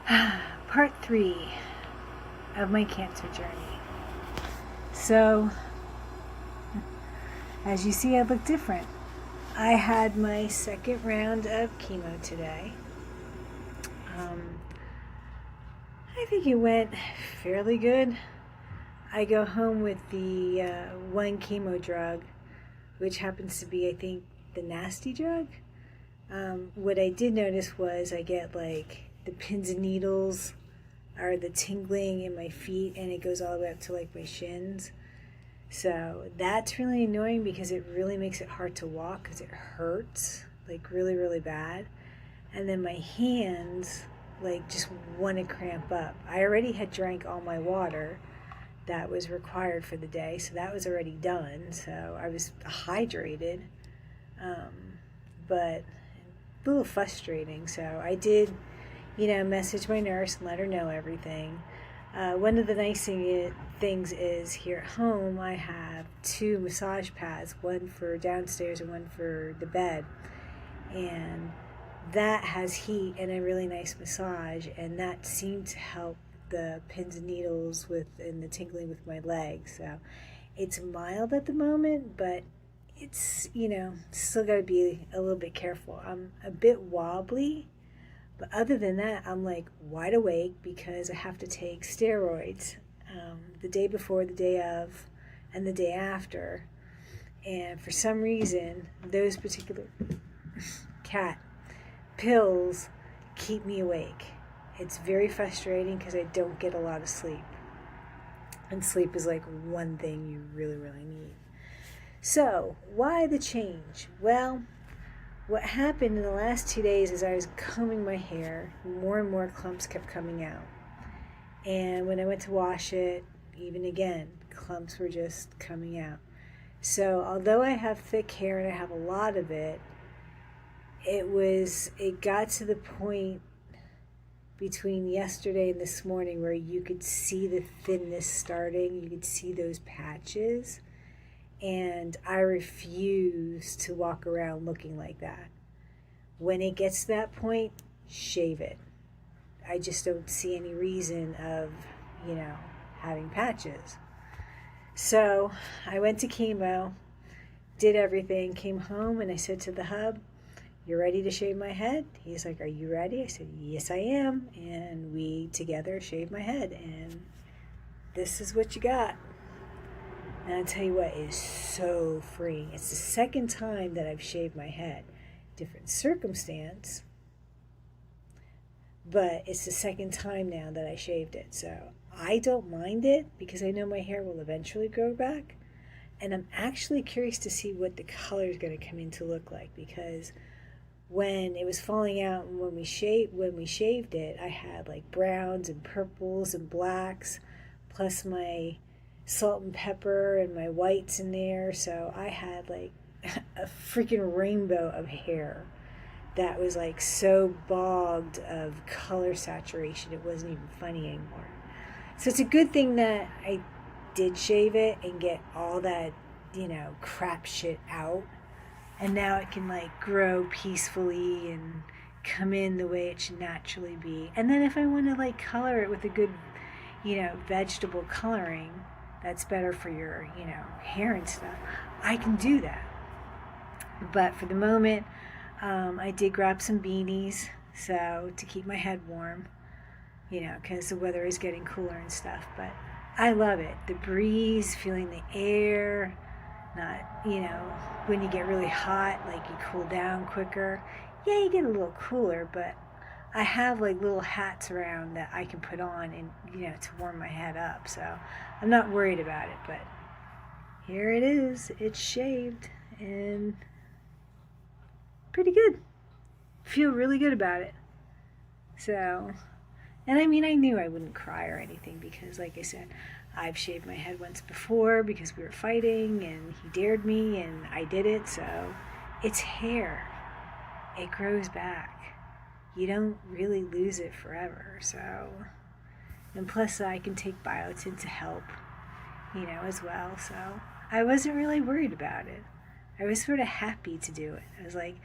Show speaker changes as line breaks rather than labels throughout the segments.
Part 3 of my cancer journey. So, as you see, I look different. I had my second round of chemo today. I think it went fairly good. I go home with the one chemo drug, which happens to be, I think, the nasty drug. What I did notice was I get like the pins and needles or the tingling in my feet, and it goes all the way up to like my shins. So that's really annoying because it really makes it hard to walk because it hurts like really, really bad. And then my hands like just want to cramp up. I already had drank all my water that was required for the day, so that was already done. So I was hydrated, but a little frustrating. So I did, message my nurse and let her know everything. One of the nice things is here at home I have 2 massage pads, one for downstairs and one for the bed. And that has heat and a really nice massage, and that seemed to help the pins and needles and the tingling with my legs. So it's mild at the moment, but it's, still got to be a little bit careful. I'm a bit wobbly, but other than that, I'm like wide awake because I have to take steroids the day before, the day of, and the day after. And for some reason, those particular cat pills keep me awake. It's very frustrating because I don't get a lot of sleep. And sleep is like one thing you really, really need. So, why the change? Well, what happened in the last 2 days is I was combing my hair, more and more clumps kept coming out. And when I went to wash it, even again, clumps were just coming out. So, although I have thick hair and I have a lot of it, it got to the point between yesterday and this morning where you could see the thinness starting, you could see those patches, and I refuse to walk around looking like that. When it gets to that point, shave it. I just don't see any reason of, having patches. So I went to chemo, did everything, came home, and I said to the hub, "You ready to shave my head?" He's like, "Are you ready?" I said, "Yes, I am." And we together shaved my head, and this is what you got. And I'll tell you what, it is so freeing. It's the second time that I've shaved my head. Different circumstance, but it's the second time now that I shaved it. So I don't mind it because I know my hair will eventually grow back. And I'm actually curious to see what the color is going to come in to look like, because when it was falling out and when we shaved it, I had like browns and purples and blacks, plus my salt and pepper and my whites in there. So I had like a freaking rainbow of hair that was like so bogged of color saturation it wasn't even funny anymore. So it's a good thing that I did shave it and get all that, crap shit out. And now it can like grow peacefully and come in the way it should naturally be. And then if I want to like color it with a good, vegetable coloring that's better for your, hair and stuff, I can do that. But for the moment, I did grab some beanies so to keep my head warm, because the weather is getting cooler and stuff. But I love it. The breeze, feeling the air, not, when you get really hot, like you cool down quicker. Yeah, you get a little cooler, but I have like little hats around that I can put on and, to warm my head up. So I'm not worried about it, but here it is. It's shaved and pretty good. Feel really good about it. So, and I mean, I knew I wouldn't cry or anything because, like I said, I've shaved my head once before because we were fighting and he dared me and I did it. So it's hair. It grows back. You don't really lose it forever. So, and plus I can take biotin to help, as well. So I wasn't really worried about it. I was sort of happy to do it. I was like,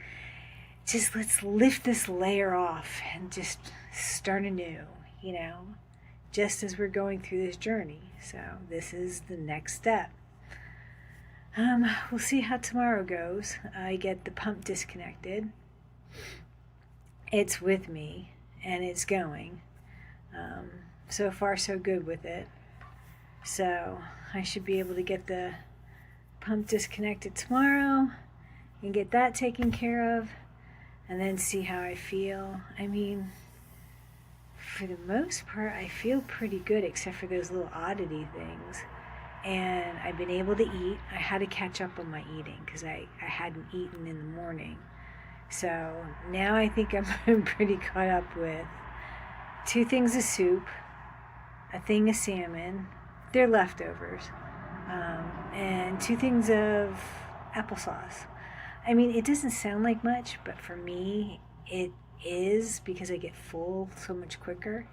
just let's lift this layer off and just start anew, just as we're going through this journey. So this is the next step. We'll see how tomorrow goes. I get the pump disconnected. It's with me and it's going. So far so good with it. So I should be able to get the pump disconnected tomorrow and get that taken care of, and then see how I feel. I mean, for the most part, I feel pretty good, except for those little oddity things. And I've been able to eat. I had to catch up on my eating because I hadn't eaten in the morning. So now I think I'm pretty caught up with 2 things of soup, a thing of salmon, they're leftovers, and 2 things of applesauce. I mean, it doesn't sound like much, but for me, it is, because I get full so much quicker.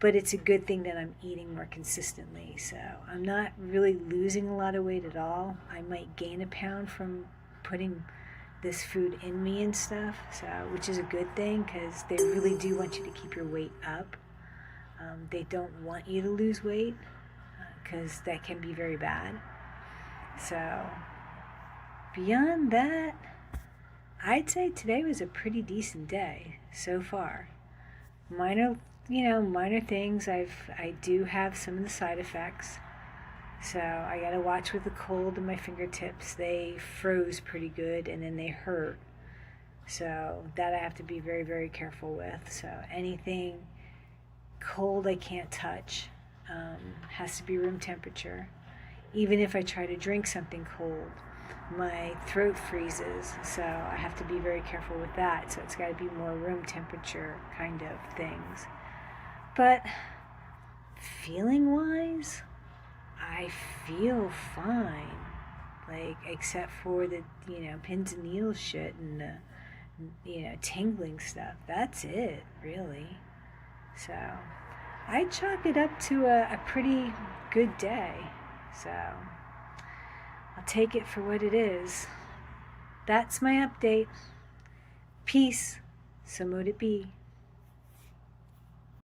But it's a good thing that I'm eating more consistently. So I'm not really losing a lot of weight at all. I might gain a pound from putting this food in me and stuff, so which is a good thing, because they really do want you to keep your weight up. They don't want you to lose weight, because that can be very bad. So beyond that, I'd say today was a pretty decent day so far. Minor things. I do have some of the side effects. So I gotta watch with the cold in my fingertips. They froze pretty good and then they hurt. So that I have to be very, very careful with. So anything cold I can't touch. Has to be room temperature. Even if I try to drink something cold, my throat freezes. So I have to be very careful with that. So it's gotta be more room temperature kind of things. But feeling wise, I feel fine, like, except for the, pins and needles shit and the, tingling stuff. That's it, really. So I chalk it up to a pretty good day. So I'll take it for what it is. That's my update. Peace. So mote it be.